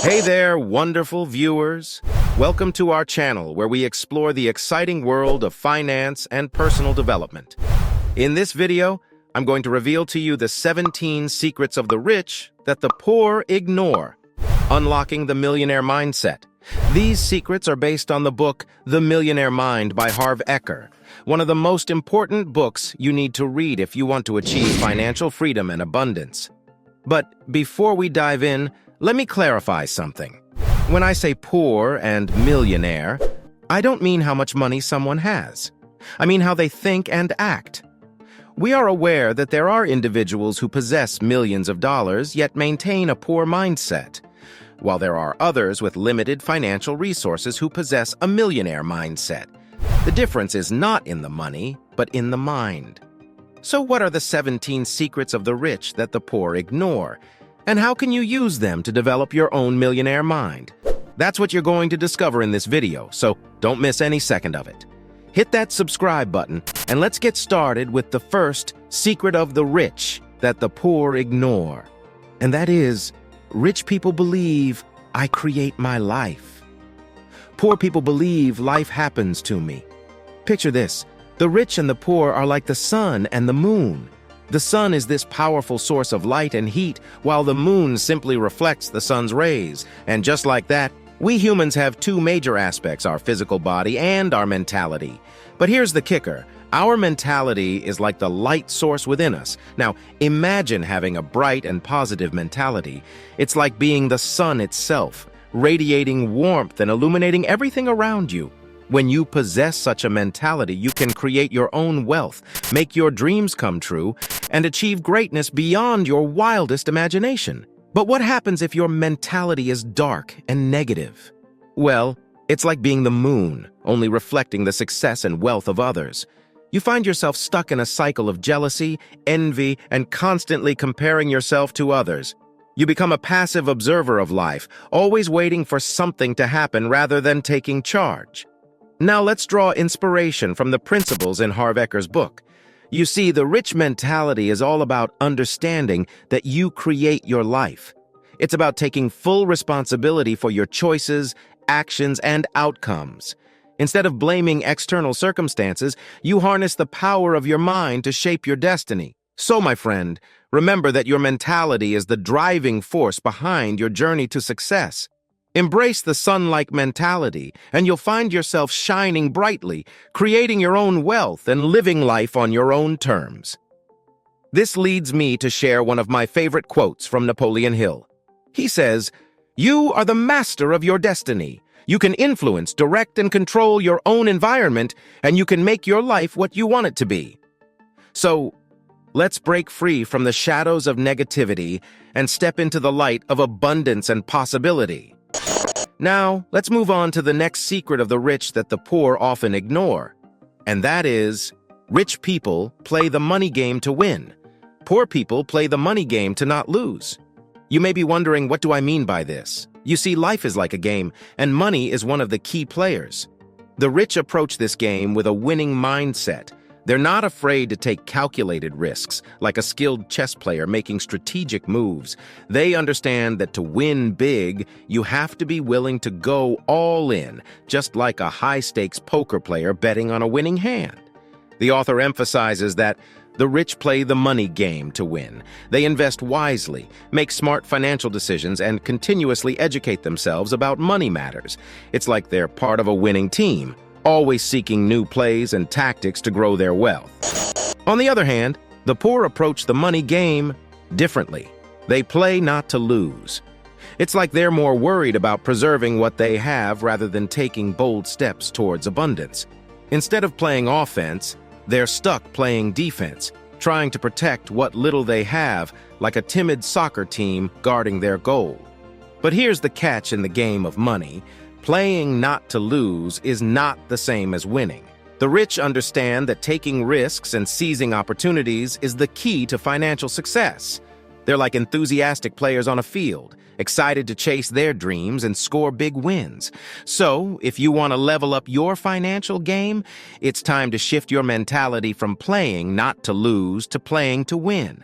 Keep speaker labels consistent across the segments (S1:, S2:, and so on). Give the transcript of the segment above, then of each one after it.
S1: Hey there, wonderful viewers. Welcome to our channel where we explore the exciting world of finance and personal development. In this video, I'm going to reveal to you the 17 secrets of the rich that the poor ignore, unlocking the millionaire mindset. These secrets are based on the book The Millionaire Mind by Harv Eker, one of the most important books you need to read if you want to achieve financial freedom and abundance. But before we dive in, let me clarify something. When I say poor and millionaire, I don't mean how much money someone has. I mean how they think and act. We are aware that there are individuals who possess millions of dollars yet maintain a poor mindset, while there are others with limited financial resources who possess a millionaire mindset. The difference is not in the money, but in the mind. So what are the 17 secrets of the rich that the poor ignore? And how can you use them to develop your own millionaire mind? That's what you're going to discover in this video, so don't miss any second of it. Hit that subscribe button, and let's get started with the first secret of the rich that the poor ignore. And that is, rich people believe I create my life. Poor people believe life happens to me. Picture this. The rich and the poor are like the sun and the moon. The sun is this powerful source of light and heat, while the moon simply reflects the sun's rays. And just like that, we humans have two major aspects, our physical body and our mentality. But here's the kicker. Our mentality is like the light source within us. Now, imagine having a bright and positive mentality. It's like being the sun itself, radiating warmth and illuminating everything around you. When you possess such a mentality, you can create your own wealth, make your dreams come true, and achieve greatness beyond your wildest imagination. But what happens if your mentality is dark and negative? Well, it's like being the moon, only reflecting the success and wealth of others. You find yourself stuck in a cycle of jealousy, envy, and constantly comparing yourself to others. You become a passive observer of life, always waiting for something to happen rather than taking charge. Now let's draw inspiration from the principles in Harv Eker's book. You see, the rich mentality is all about understanding that you create your life. It's about taking full responsibility for your choices, actions, and outcomes. Instead of blaming external circumstances, you harness the power of your mind to shape your destiny. So, my friend, remember that your mentality is the driving force behind your journey to success. Embrace the sun-like mentality, and you'll find yourself shining brightly, creating your own wealth and living life on your own terms. This leads me to share one of my favorite quotes from Napoleon Hill. He says, "You are the master of your destiny. You can influence, direct, and control your own environment, and you can make your life what you want it to be." So, let's break free from the shadows of negativity and step into the light of abundance and possibility. Now, let's move on to the next secret of the rich that the poor often ignore. And that is, rich people play the money game to win. Poor people play the money game to not lose. You may be wondering, what do I mean by this? You see, life is like a game, and money is one of the key players. The rich approach this game with a winning mindset. They're not afraid to take calculated risks, like a skilled chess player making strategic moves. They understand that to win big, you have to be willing to go all in, just like a high-stakes poker player betting on a winning hand. The author emphasizes that the rich play the money game to win. They invest wisely, make smart financial decisions, and continuously educate themselves about money matters. It's like they're part of a winning team, always seeking new plays and tactics to grow their wealth. On the other hand, the poor approach the money game differently. They play not to lose. It's like they're more worried about preserving what they have rather than taking bold steps towards abundance. Instead of playing offense, they're stuck playing defense, trying to protect what little they have, like a timid soccer team guarding their goal. But here's the catch in the game of money. Playing not to lose is not the same as winning. The rich understand that taking risks and seizing opportunities is the key to financial success. They're like enthusiastic players on a field, excited to chase their dreams and score big wins. So, if you want to level up your financial game, it's time to shift your mentality from playing not to lose to playing to win.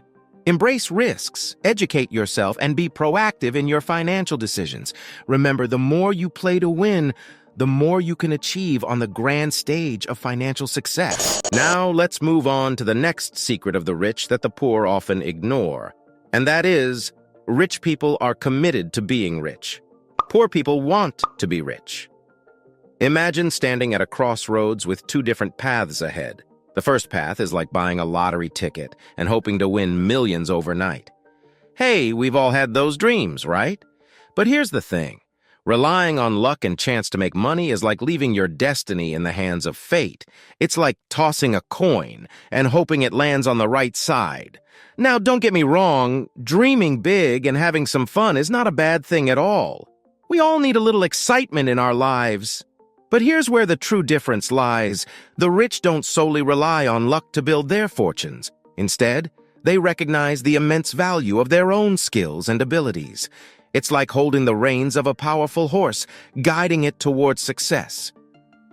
S1: Embrace risks, educate yourself, and be proactive in your financial decisions. Remember, the more you play to win, the more you can achieve on the grand stage of financial success. Now, let's move on to the next secret of the rich that the poor often ignore. And that is, rich people are committed to being rich. Poor people want to be rich. Imagine standing at a crossroads with two different paths ahead. The first path is like buying a lottery ticket and hoping to win millions overnight. Hey, we've all had those dreams, right? But here's the thing. Relying on luck and chance to make money is like leaving your destiny in the hands of fate. It's like tossing a coin and hoping it lands on the right side. Now, don't get me wrong, dreaming big and having some fun is not a bad thing at all. We all need a little excitement in our lives. But here's where the true difference lies. The rich don't solely rely on luck to build their fortunes. Instead, they recognize the immense value of their own skills and abilities. It's like holding the reins of a powerful horse, guiding it towards success.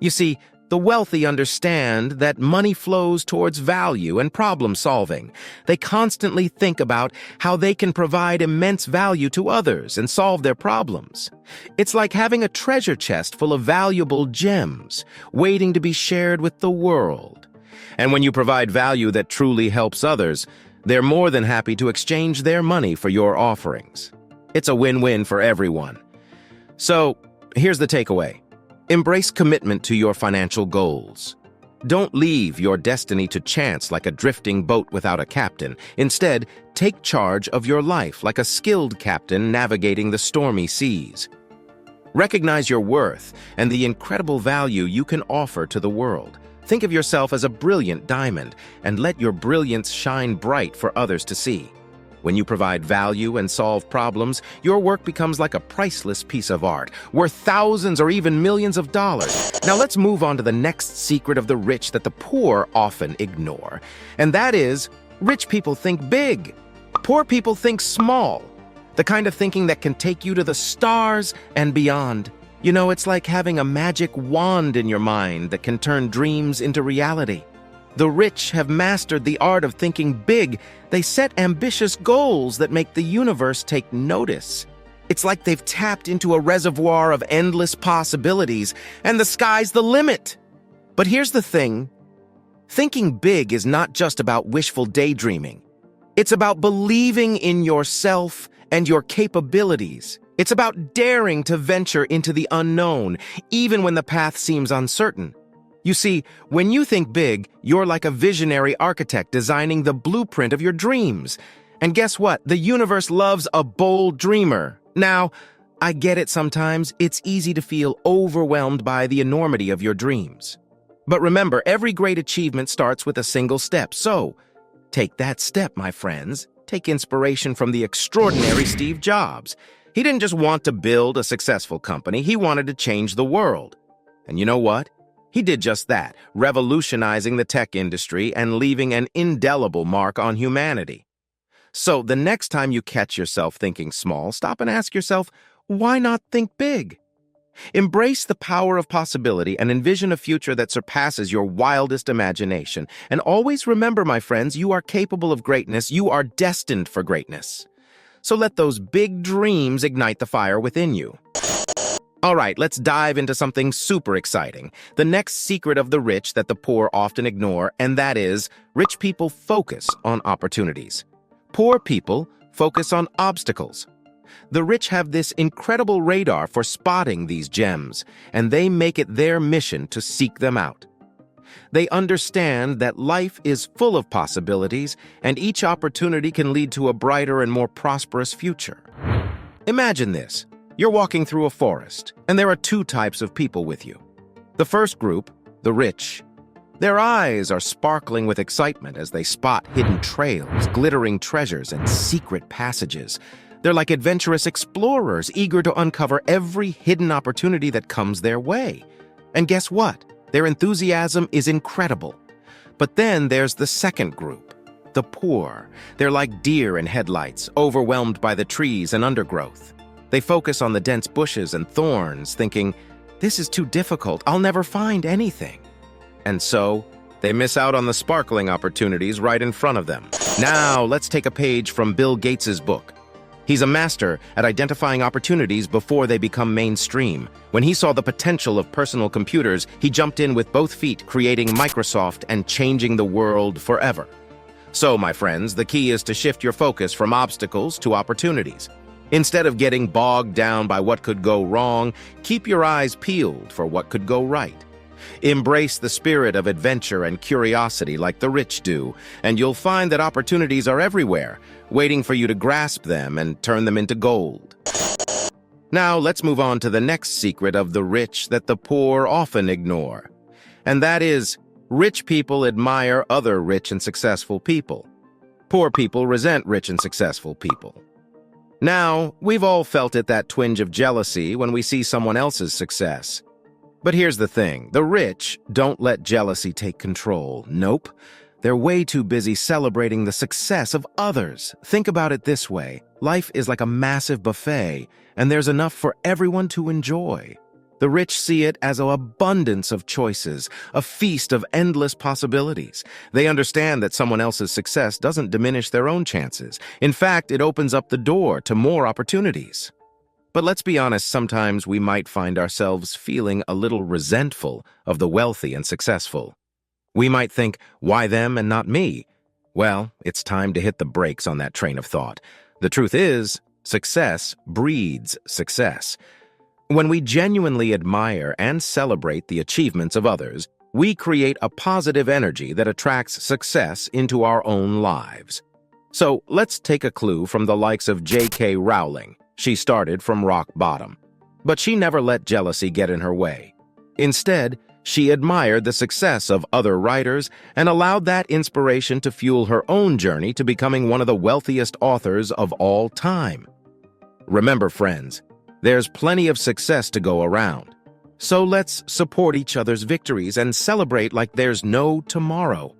S1: You see, the wealthy understand that money flows towards value and problem solving. They constantly think about how they can provide immense value to others and solve their problems. It's like having a treasure chest full of valuable gems, waiting to be shared with the world. And when you provide value that truly helps others, they're more than happy to exchange their money for your offerings. It's a win-win for everyone. So, here's the takeaway. Embrace commitment to your financial goals. Don't leave your destiny to chance like a drifting boat without a captain. Instead, take charge of your life like a skilled captain navigating the stormy seas. Recognize your worth and the incredible value you can offer to the world. Think of yourself as a brilliant diamond and let your brilliance shine bright for others to see. When you provide value and solve problems, your work becomes like a priceless piece of art, worth thousands or even millions of dollars. Now let's move on to the next secret of the rich that the poor often ignore. And that is, rich people think big. Poor people think small. The kind of thinking that can take you to the stars and beyond. You know, it's like having a magic wand in your mind that can turn dreams into reality. The rich have mastered the art of thinking big. They set ambitious goals that make the universe take notice. It's like they've tapped into a reservoir of endless possibilities, and the sky's the limit. But here's the thing. Thinking big is not just about wishful daydreaming. It's about believing in yourself and your capabilities. It's about daring to venture into the unknown, even when the path seems uncertain. You see, when you think big, you're like a visionary architect designing the blueprint of your dreams. And guess what? The universe loves a bold dreamer. Now, I get it sometimes. It's easy to feel overwhelmed by the enormity of your dreams. But remember, every great achievement starts with a single step. So, take that step, my friends. Take inspiration from the extraordinary Steve Jobs. He didn't just want to build a successful company. He wanted to change the world. And you know what? He did just that, revolutionizing the tech industry and leaving an indelible mark on humanity. So the next time you catch yourself thinking small, stop and ask yourself, why not think big? Embrace the power of possibility and envision a future that surpasses your wildest imagination. And always remember, my friends, you are capable of greatness. You are destined for greatness. So let those big dreams ignite the fire within you. All right, let's dive into something super exciting. The next secret of the rich that the poor often ignore, and that is, rich people focus on opportunities. Poor people focus on obstacles. The rich have this incredible radar for spotting these gems, and they make it their mission to seek them out. They understand that life is full of possibilities, and each opportunity can lead to a brighter and more prosperous future. Imagine this. You're walking through a forest, and there are two types of people with you. The first group, the rich. Their eyes are sparkling with excitement as they spot hidden trails, glittering treasures, and secret passages. They're like adventurous explorers, eager to uncover every hidden opportunity that comes their way. And guess what? Their enthusiasm is incredible. But then there's the second group, the poor. They're like deer in headlights, overwhelmed by the trees and undergrowth. They focus on the dense bushes and thorns, thinking, this is too difficult, I'll never find anything. And so, they miss out on the sparkling opportunities right in front of them. Now, let's take a page from Bill Gates's book. He's a master at identifying opportunities before they become mainstream. When he saw the potential of personal computers, he jumped in with both feet, creating Microsoft and changing the world forever. So, my friends, the key is to shift your focus from obstacles to opportunities. Instead of getting bogged down by what could go wrong, keep your eyes peeled for what could go right. Embrace the spirit of adventure and curiosity like the rich do, and you'll find that opportunities are everywhere, waiting for you to grasp them and turn them into gold. Now, let's move on to the next secret of the rich that the poor often ignore. And that is, rich people admire other rich and successful people. Poor people resent rich and successful people. Now, we've all felt it, that twinge of jealousy when we see someone else's success. But here's the thing, the rich don't let jealousy take control. Nope. They're way too busy celebrating the success of others. Think about it this way. Life is like a massive buffet, and there's enough for everyone to enjoy. The rich see it as an abundance of choices, a feast of endless possibilities. They understand that someone else's success doesn't diminish their own chances. In fact, it opens up the door to more opportunities. But let's be honest, sometimes we might find ourselves feeling a little resentful of the wealthy and successful. We might think, why them and not me? Well, it's time to hit the brakes on that train of thought. The truth is, success breeds success. When we genuinely admire and celebrate the achievements of others, we create a positive energy that attracts success into our own lives. So let's take a clue from the likes of J.K. Rowling. She started from rock bottom, but she never let jealousy get in her way. Instead, she admired the success of other writers and allowed that inspiration to fuel her own journey to becoming one of the wealthiest authors of all time. Remember, friends, there's plenty of success to go around. So let's support each other's victories and celebrate like there's no tomorrow.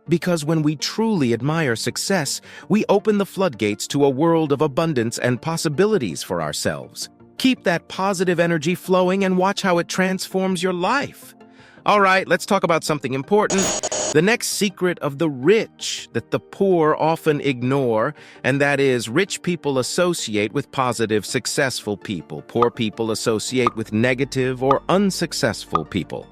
S1: Because when we truly admire success, we open the floodgates to a world of abundance and possibilities for ourselves. Keep that positive energy flowing and watch how it transforms your life. All right, let's talk about something important. The next secret of the rich that the poor often ignore, and that is, rich people associate with positive, successful people. Poor people associate with negative or unsuccessful people.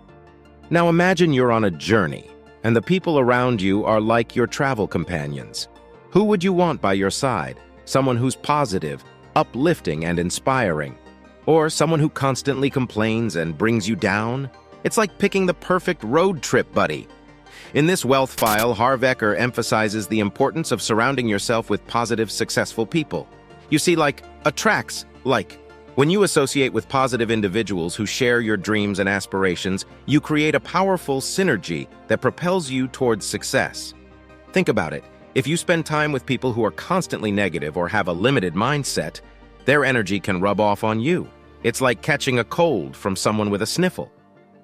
S1: Now imagine you're on a journey, and the people around you are like your travel companions. Who would you want by your side? Someone who's positive, uplifting, and inspiring? Or someone who constantly complains and brings you down? It's like picking the perfect road trip buddy. In this wealth file, Harv Eker emphasizes the importance of surrounding yourself with positive, successful people. You see, like attracts like. When you associate with positive individuals who share your dreams and aspirations, you create a powerful synergy that propels you towards success. Think about it. If you spend time with people who are constantly negative or have a limited mindset, their energy can rub off on you. It's like catching a cold from someone with a sniffle.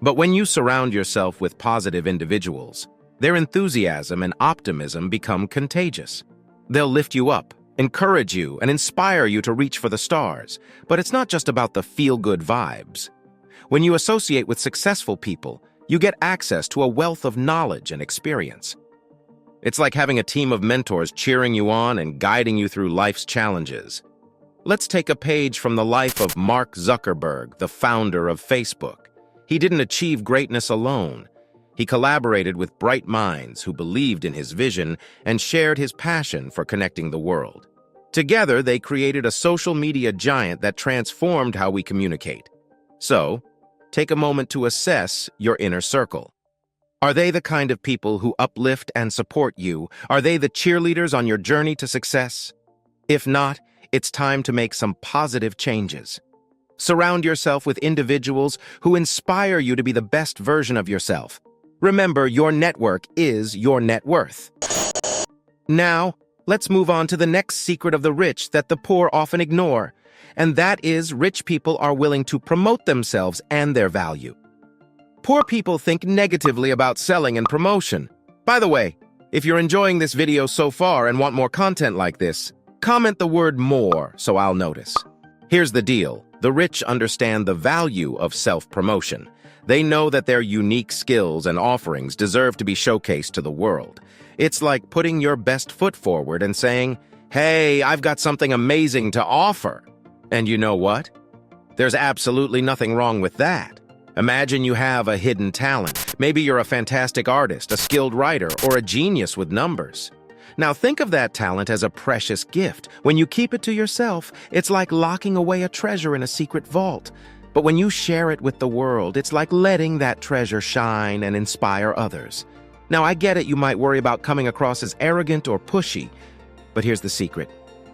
S1: But when you surround yourself with positive individuals, their enthusiasm and optimism become contagious. They'll lift you up, encourage you, and inspire you to reach for the stars. But it's not just about the feel-good vibes. When you associate with successful people, you get access to a wealth of knowledge and experience. It's like having a team of mentors cheering you on and guiding you through life's challenges. Let's take a page from the life of Mark Zuckerberg, the founder of Facebook. He didn't achieve greatness alone. He collaborated with bright minds who believed in his vision and shared his passion for connecting the world. Together, they created a social media giant that transformed how we communicate. So, take a moment to assess your inner circle. Are they the kind of people who uplift and support you? Are they the cheerleaders on your journey to success? If not, it's time to make some positive changes. Surround yourself with individuals who inspire you to be the best version of yourself. Remember, your network is your net worth. Now, let's move on to the next secret of the rich that the poor often ignore, and that is rich people are willing to promote themselves and their value. Poor people think negatively about selling and promotion. By the way, if you're enjoying this video so far and want more content like this, comment the word "more" so I'll notice. Here's the deal. The rich understand the value of self-promotion. They know that their unique skills and offerings deserve to be showcased to the world. It's like putting your best foot forward and saying, "Hey, I've got something amazing to offer." And you know what? There's absolutely nothing wrong with that. Imagine you have a hidden talent. Maybe you're a fantastic artist, a skilled writer, or a genius with numbers. Now think of that talent as a precious gift. When you keep it to yourself, it's like locking away a treasure in a secret vault. But when you share it with the world, it's like letting that treasure shine and inspire others. Now I get it, you might worry about coming across as arrogant or pushy, but here's the secret.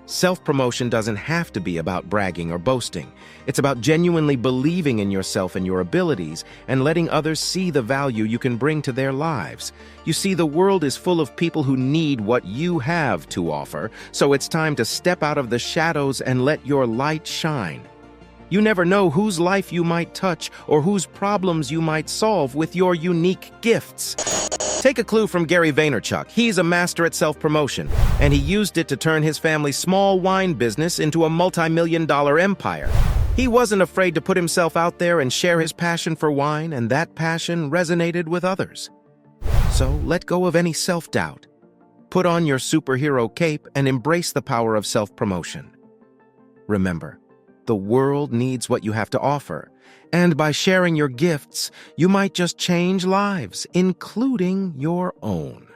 S1: Self-promotion doesn't have to be about bragging or boasting. It's about genuinely believing in yourself and your abilities and letting others see the value you can bring to their lives. You see, the world is full of people who need what you have to offer, so it's time to step out of the shadows and let your light shine. You never know whose life you might touch or whose problems you might solve with your unique gifts. Take a clue from Gary Vaynerchuk. He's a master at self-promotion, and he used it to turn his family's small wine business into a multi-million-dollar empire. He wasn't afraid to put himself out there and share his passion for wine, and that passion resonated with others. So let go of any self-doubt. Put on your superhero cape and embrace the power of self-promotion. Remember, the world needs what you have to offer, and by sharing your gifts, you might just change lives, including your own.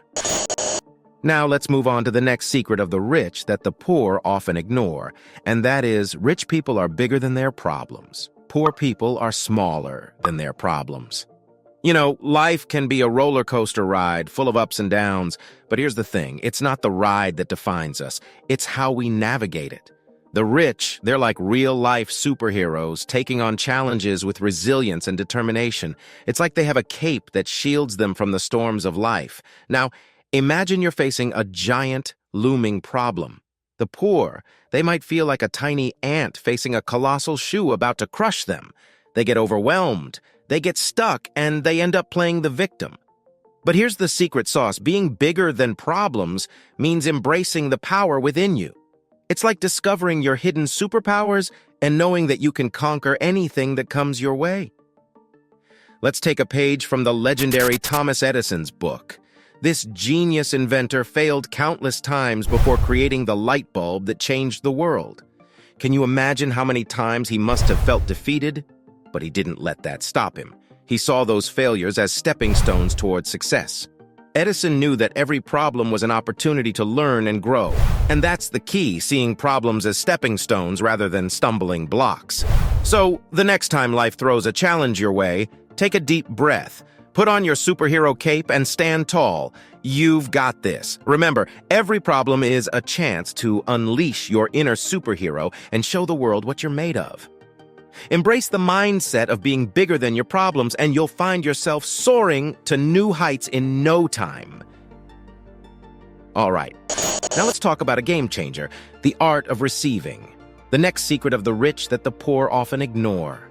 S1: Now let's move on to the next secret of the rich that the poor often ignore, and that is, rich people are bigger than their problems. Poor people are smaller than their problems. You know, life can be a roller coaster ride full of ups and downs, but here's the thing, it's not the ride that defines us, it's how we navigate it. The rich, they're like real-life superheroes, taking on challenges with resilience and determination. It's like they have a cape that shields them from the storms of life. Now, imagine you're facing a giant, looming problem. The poor, they might feel like a tiny ant facing a colossal shoe about to crush them. They get overwhelmed, they get stuck, and they end up playing the victim. But here's the secret sauce. Being bigger than problems means embracing the power within you. It's like discovering your hidden superpowers and knowing that you can conquer anything that comes your way. Let's take a page from the legendary Thomas Edison's book. This genius inventor failed countless times before creating the light bulb that changed the world. Can you imagine how many times he must have felt defeated? But he didn't let that stop him. He saw those failures as stepping stones toward success. Edison knew that every problem was an opportunity to learn and grow. And that's the key, seeing problems as stepping stones rather than stumbling blocks. So, the next time life throws a challenge your way, take a deep breath, put on your superhero cape, and stand tall. You've got this. Remember, every problem is a chance to unleash your inner superhero and show the world what you're made of. Embrace the mindset of being bigger than your problems, and you'll find yourself soaring to new heights in no time. All right, now let's talk about a game changer, the art of receiving. The next secret of the rich that the poor often ignore.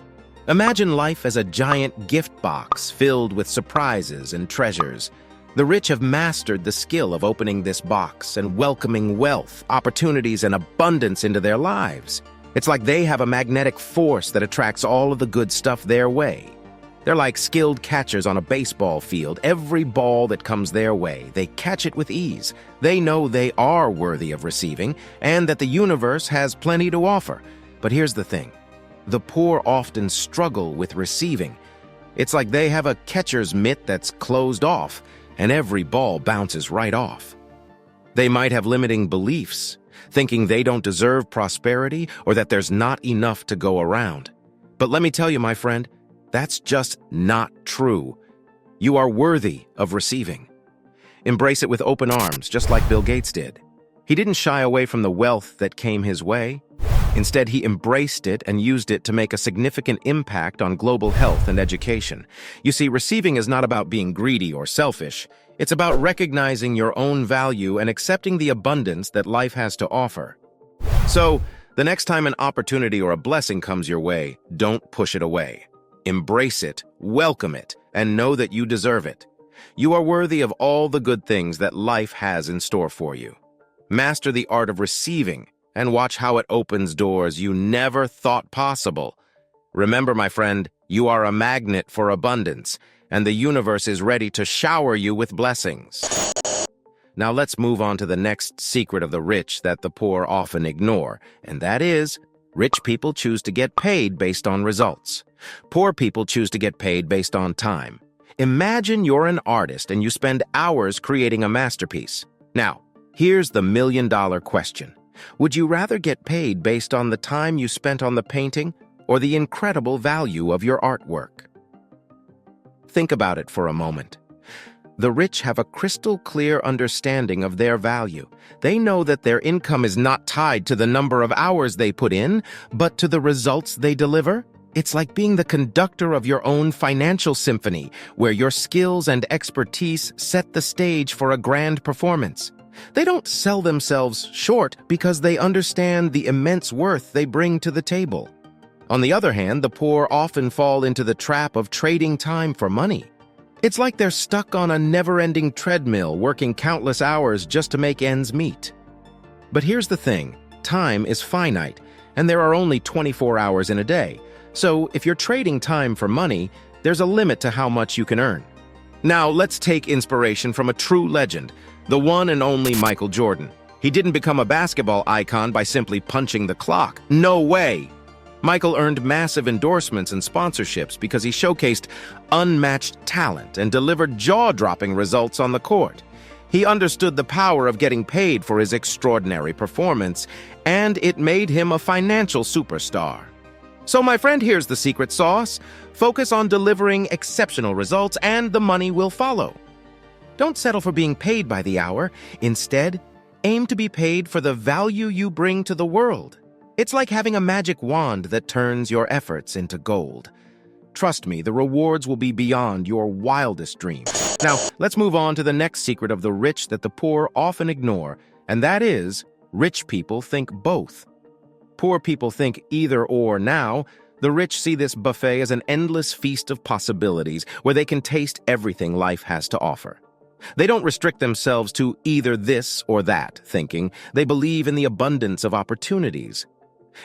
S1: Imagine life as a giant gift box filled with surprises and treasures. The rich have mastered the skill of opening this box and welcoming wealth, opportunities, and abundance into their lives. It's like they have a magnetic force that attracts all of the good stuff their way. They're like skilled catchers on a baseball field. Every ball that comes their way, they catch it with ease. They know they are worthy of receiving and that the universe has plenty to offer. But here's the thing. The poor often struggle with receiving. It's like they have a catcher's mitt that's closed off, and every ball bounces right off. They might have limiting beliefs, thinking they don't deserve prosperity or that there's not enough to go around. But let me tell you, my friend, that's just not true. You are worthy of receiving. Embrace it with open arms, just like Bill Gates did. He didn't shy away from the wealth that came his way. Instead, he embraced it and used it to make a significant impact on global health and education. You see, receiving is not about being greedy or selfish. It's about recognizing your own value and accepting the abundance that life has to offer. So, the next time an opportunity or a blessing comes your way, don't push it away. Embrace it, welcome it, and know that you deserve it. You are worthy of all the good things that life has in store for you. Master the art of receiving and watch how it opens doors you never thought possible. Remember, my friend, you are a magnet for abundance, and the universe is ready to shower you with blessings. Now let's move on to the next secret of the rich that the poor often ignore, and that is, rich people choose to get paid based on results. Poor people choose to get paid based on time. Imagine you're an artist and you spend hours creating a masterpiece. Now, here's the million-dollar question. Would you rather get paid based on the time you spent on the painting or the incredible value of your artwork? Think about it for a moment. The rich have a crystal-clear understanding of their value. They know that their income is not tied to the number of hours they put in, but to the results they deliver. It's like being the conductor of your own financial symphony, where your skills and expertise set the stage for a grand performance. They don't sell themselves short because they understand the immense worth they bring to the table. On the other hand, the poor often fall into the trap of trading time for money. It's like they're stuck on a never-ending treadmill, working countless hours just to make ends meet. But here's the thing, time is finite, and there are only 24 hours in a day. So if you're trading time for money, there's a limit to how much you can earn. Now, let's take inspiration from a true legend, the one and only Michael Jordan. He didn't become a basketball icon by simply punching the clock. No way! Michael earned massive endorsements and sponsorships because he showcased unmatched talent and delivered jaw-dropping results on the court. He understood the power of getting paid for his extraordinary performance, and it made him a financial superstar. So, my friend, here's the secret sauce. Focus on delivering exceptional results, and the money will follow. Don't settle for being paid by the hour. Instead, aim to be paid for the value you bring to the world. It's like having a magic wand that turns your efforts into gold. Trust me, the rewards will be beyond your wildest dreams. Now, let's move on to the next secret of the rich that the poor often ignore, and that is, rich people think both. Poor people think either or now. The rich see this buffet as an endless feast of possibilities where they can taste everything life has to offer. They don't restrict themselves to either this or that thinking. They believe in the abundance of opportunities.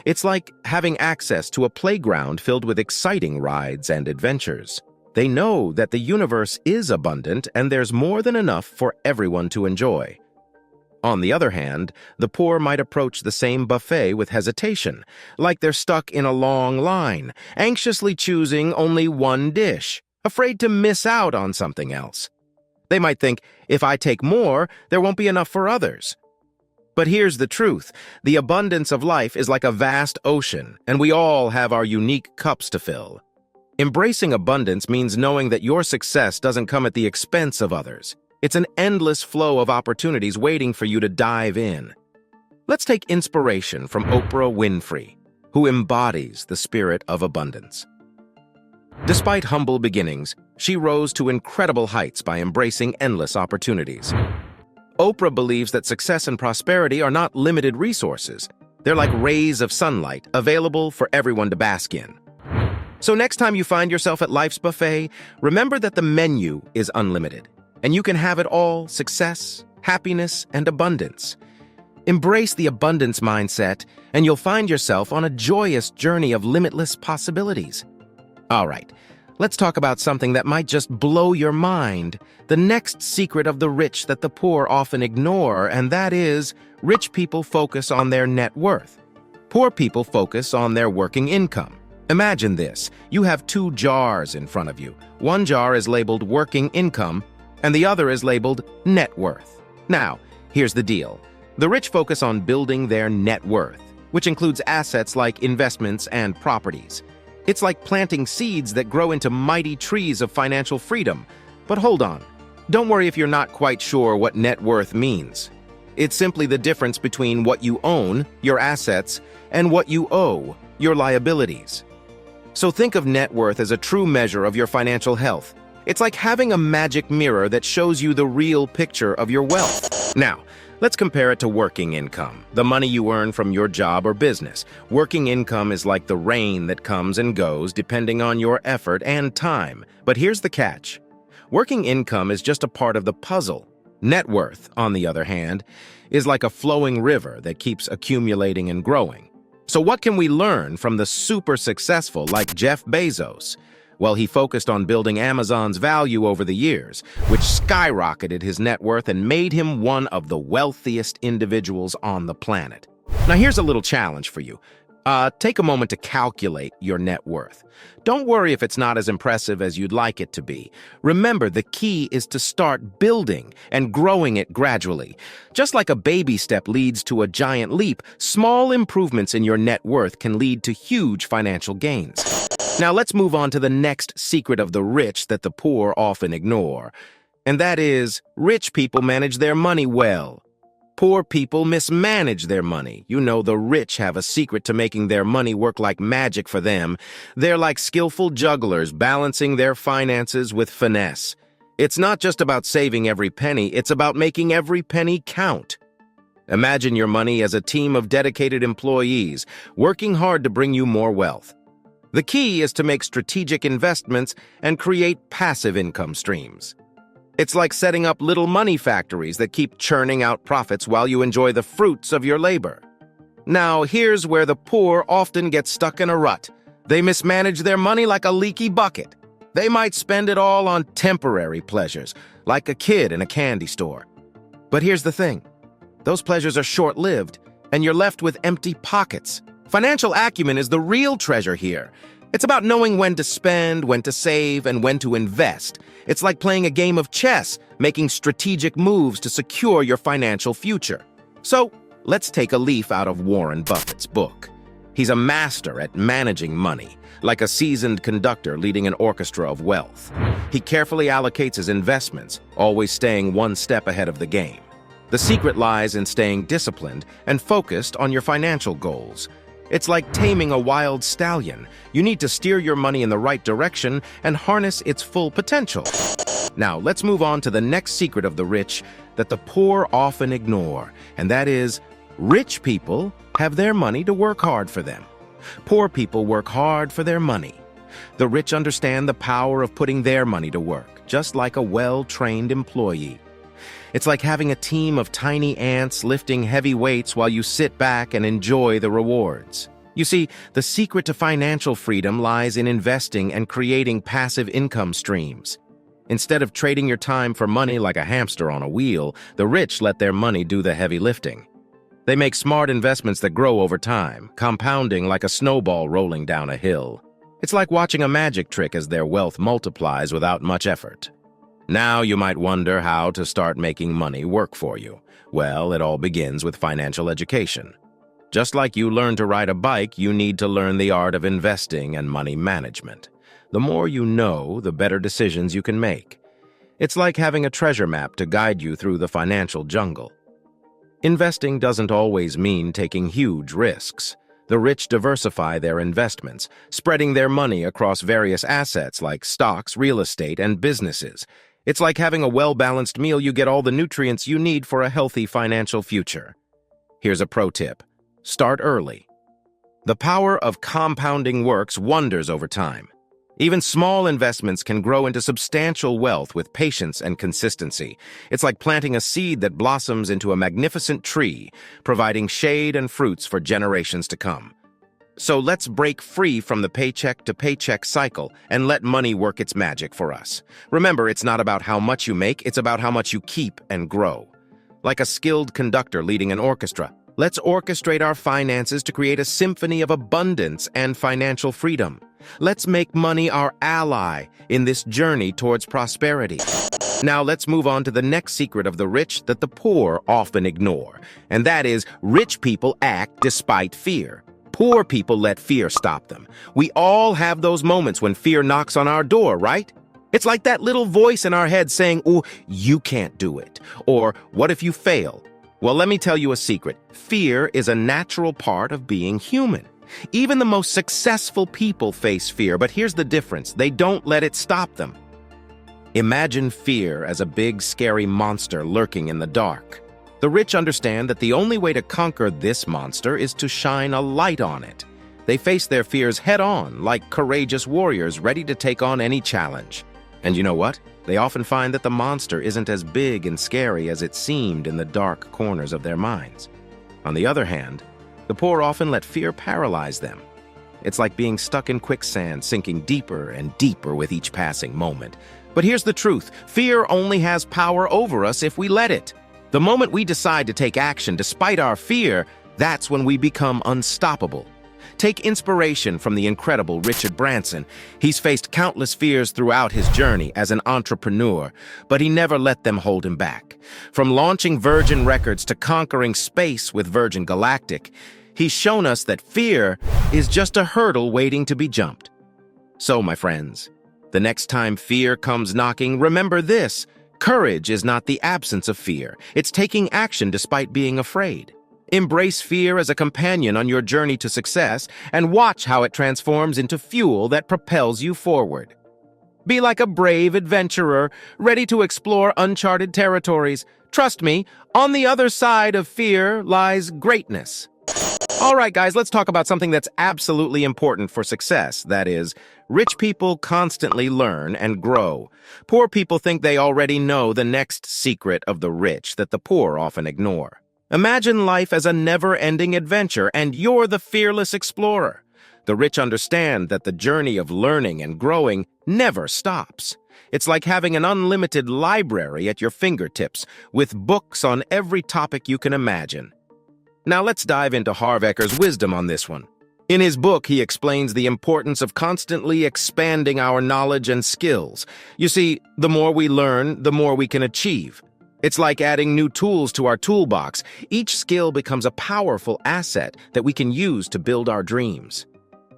S1: It's like having access to a playground filled with exciting rides and adventures. They know that the universe is abundant and there's more than enough for everyone to enjoy. On the other hand, the poor might approach the same buffet with hesitation, like they're stuck in a long line, anxiously choosing only one dish, afraid to miss out on something else. They might think, if I take more, there won't be enough for others. But here's the truth. The abundance of life is like a vast ocean, and we all have our unique cups to fill. Embracing abundance means knowing that your success doesn't come at the expense of others. It's an endless flow of opportunities waiting for you to dive in. Let's take inspiration from Oprah Winfrey, who embodies the spirit of abundance. Despite humble beginnings, she rose to incredible heights by embracing endless opportunities. Oprah believes that success and prosperity are not limited resources. They're like rays of sunlight, available for everyone to bask in. So next time you find yourself at life's buffet, remember that the menu is unlimited, and you can have it all: success, happiness, and abundance. Embrace the abundance mindset, and you'll find yourself on a joyous journey of limitless possibilities. All right, let's talk about something that might just blow your mind, the next secret of the rich that the poor often ignore, and that is, rich people focus on their net worth. Poor people focus on their working income. Imagine this. You have two jars in front of you. One jar is labeled working income, and the other is labeled net worth. Now, here's the deal. The rich focus on building their net worth, which includes assets like investments and properties. It's like planting seeds that grow into mighty trees of financial freedom. But hold on. Don't worry if you're not quite sure what net worth means. It's simply the difference between what you own, your assets, and what you owe, your liabilities. So think of net worth as a true measure of your financial health. It's like having a magic mirror that shows you the real picture of your wealth. Now, let's compare it to working income, the money you earn from your job or business. Working income is like the rain that comes and goes depending on your effort and time. But here's the catch. Working income is just a part of the puzzle. Net worth, on the other hand, is like a flowing river that keeps accumulating and growing. So what can we learn from the super successful like Jeff Bezos? While he focused on building Amazon's value over the years, which skyrocketed his net worth and made him one of the wealthiest individuals on the planet. Now here's a little challenge for you. Take a moment to calculate your net worth. Don't worry if it's not as impressive as you'd like it to be. Remember, the key is to start building and growing it gradually. Just like a baby step leads to a giant leap, small improvements in your net worth can lead to huge financial gains. Now let's move on to the next secret of the rich that the poor often ignore. And that is, rich people manage their money well. Poor people mismanage their money. You know, the rich have a secret to making their money work like magic for them. They're like skillful jugglers, balancing their finances with finesse. It's not just about saving every penny, it's about making every penny count. Imagine your money as a team of dedicated employees, working hard to bring you more wealth. The key is to make strategic investments and create passive income streams. It's like setting up little money factories that keep churning out profits while you enjoy the fruits of your labor. Now, here's where the poor often get stuck in a rut. They mismanage their money like a leaky bucket. They might spend it all on temporary pleasures, like a kid in a candy store. But here's the thing. Those pleasures are short-lived, and you're left with empty pockets. Financial acumen is the real treasure here. It's about knowing when to spend, when to save, and when to invest. It's like playing a game of chess, making strategic moves to secure your financial future. So, let's take a leaf out of Warren Buffett's book. He's a master at managing money, like a seasoned conductor leading an orchestra of wealth. He carefully allocates his investments, always staying one step ahead of the game. The secret lies in staying disciplined and focused on your financial goals. It's like taming a wild stallion. You need to steer your money in the right direction and harness its full potential. Now, let's move on to the next secret of the rich that the poor often ignore, and that is, rich people have their money to work hard for them. Poor people work hard for their money. The rich understand the power of putting their money to work, just like a well-trained employee. It's like having a team of tiny ants lifting heavy weights while you sit back and enjoy the rewards. You see, the secret to financial freedom lies in investing and creating passive income streams. Instead of trading your time for money like a hamster on a wheel, the rich let their money do the heavy lifting. They make smart investments that grow over time, compounding like a snowball rolling down a hill. It's like watching a magic trick as their wealth multiplies without much effort. Now you might wonder how to start making money work for you. Well, it all begins with financial education. Just like you learn to ride a bike, you need to learn the art of investing and money management. The more you know, the better decisions you can make. It's like having a treasure map to guide you through the financial jungle. Investing doesn't always mean taking huge risks. The rich diversify their investments, spreading their money across various assets like stocks, real estate, and businesses. It's like having a well-balanced meal. You get all the nutrients you need for a healthy financial future. Here's a pro tip. Start early. The power of compounding works wonders over time. Even small investments can grow into substantial wealth with patience and consistency. It's like planting a seed that blossoms into a magnificent tree, providing shade and fruits for generations to come. So let's break free from the paycheck-to-paycheck cycle and let money work its magic for us. Remember, it's not about how much you make, it's about how much you keep and grow. Like a skilled conductor leading an orchestra, let's orchestrate our finances to create a symphony of abundance and financial freedom. Let's make money our ally in this journey towards prosperity. Now let's move on to the next secret of the rich that the poor often ignore, and that is, rich people act despite fear. Poor people let fear stop them. We all have those moments when fear knocks on our door, right? It's like that little voice in our head saying, "Oh, you can't do it," or "What if you fail?" Well, let me tell you a secret. Fear is a natural part of being human. Even the most successful people face fear, but here's the difference. They don't let it stop them. Imagine fear as a big, scary monster lurking in the dark. The rich understand that the only way to conquer this monster is to shine a light on it. They face their fears head-on, like courageous warriors ready to take on any challenge. And you know what? They often find that the monster isn't as big and scary as it seemed in the dark corners of their minds. On the other hand, the poor often let fear paralyze them. It's like being stuck in quicksand, sinking deeper and deeper with each passing moment. But here's the truth. Fear only has power over us if we let it. The moment we decide to take action despite our fear, that's when we become unstoppable. Take inspiration from the incredible Richard Branson. He's faced countless fears throughout his journey as an entrepreneur, but he never let them hold him back. From launching Virgin Records to conquering space with Virgin Galactic, he's shown us that fear is just a hurdle waiting to be jumped. So, my friends, the next time fear comes knocking, remember this: courage is not the absence of fear. It's taking action despite being afraid. Embrace fear as a companion on your journey to success and watch how it transforms into fuel that propels you forward. Be like a brave adventurer, ready to explore uncharted territories. Trust me, on the other side of fear lies greatness. All right, guys, let's talk about something that's absolutely important for success. That is, rich people constantly learn and grow. Poor people think they already know the next secret of the rich that the poor often ignore. Imagine life as a never-ending adventure, and you're the fearless explorer. The rich understand that the journey of learning and growing never stops. It's like having an unlimited library at your fingertips, with books on every topic you can imagine. Now let's dive into Harv Eker's wisdom on this one. In his book, he explains the importance of constantly expanding our knowledge and skills. You see, the more we learn, the more we can achieve. It's like adding new tools to our toolbox. Each skill becomes a powerful asset that we can use to build our dreams.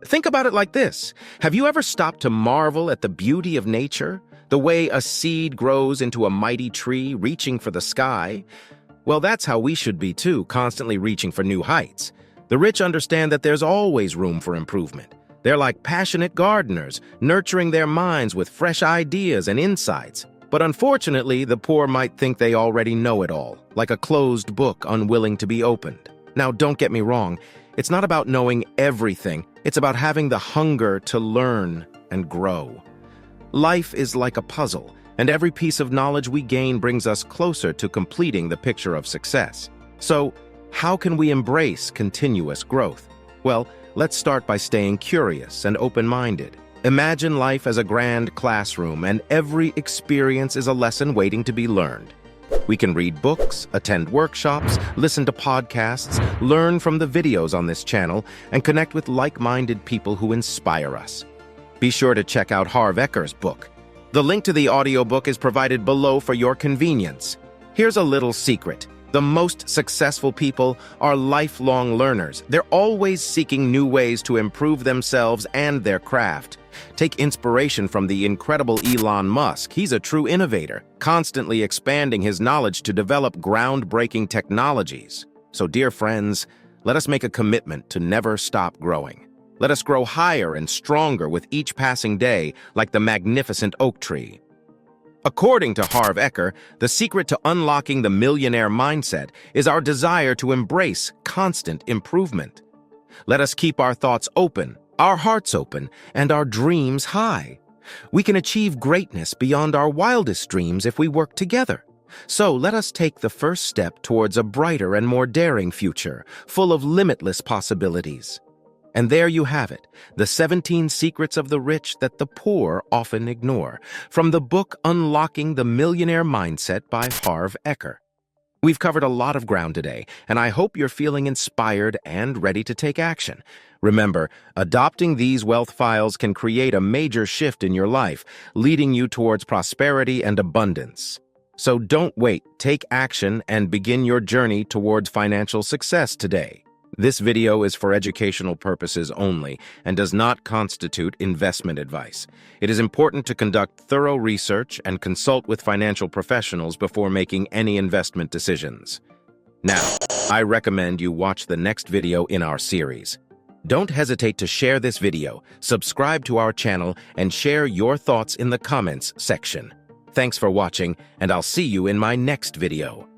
S1: Think about it like this. Have you ever stopped to marvel at the beauty of nature? The way a seed grows into a mighty tree, reaching for the sky? Well, that's how we should be too, constantly reaching for new heights. The rich understand that there's always room for improvement. They're like passionate gardeners, nurturing their minds with fresh ideas and insights. But unfortunately, the poor might think they already know it all, like a closed book unwilling to be opened. Now, don't get me wrong. It's not about knowing everything. It's about having the hunger to learn and grow. Life is like a puzzle, and every piece of knowledge we gain brings us closer to completing the picture of success. So, how can we embrace continuous growth? Well, let's start by staying curious and open-minded. Imagine life as a grand classroom, and every experience is a lesson waiting to be learned. We can read books, attend workshops, listen to podcasts, learn from the videos on this channel, and connect with like-minded people who inspire us. Be sure to check out Harv Eker's book. The link to the audiobook is provided below for your convenience. Here's a little secret. The most successful people are lifelong learners. They're always seeking new ways to improve themselves and their craft. Take inspiration from the incredible Elon Musk. He's a true innovator, constantly expanding his knowledge to develop groundbreaking technologies. So, dear friends, let us make a commitment to never stop growing. Let us grow higher and stronger with each passing day, like the magnificent oak tree. According to Harv Eker, the secret to unlocking the millionaire mindset is our desire to embrace constant improvement. Let us keep our thoughts open, our hearts open, and our dreams high. We can achieve greatness beyond our wildest dreams if we work together. So let us take the first step towards a brighter and more daring future, full of limitless possibilities. And there you have it, the 17 secrets of the rich that the poor often ignore, from the book Unlocking the Millionaire Mindset by Harv Eker. We've covered a lot of ground today, and I hope you're feeling inspired and ready to take action. Remember, adopting these wealth files can create a major shift in your life, leading you towards prosperity and abundance. So don't wait, take action and begin your journey towards financial success today. This video is for educational purposes only and does not constitute investment advice. It is important to conduct thorough research and consult with financial professionals before making any investment decisions. Now, I recommend you watch the next video in our series. Don't hesitate to share this video, subscribe to our channel, and share your thoughts in the comments section. Thanks for watching, and I'll see you in my next video.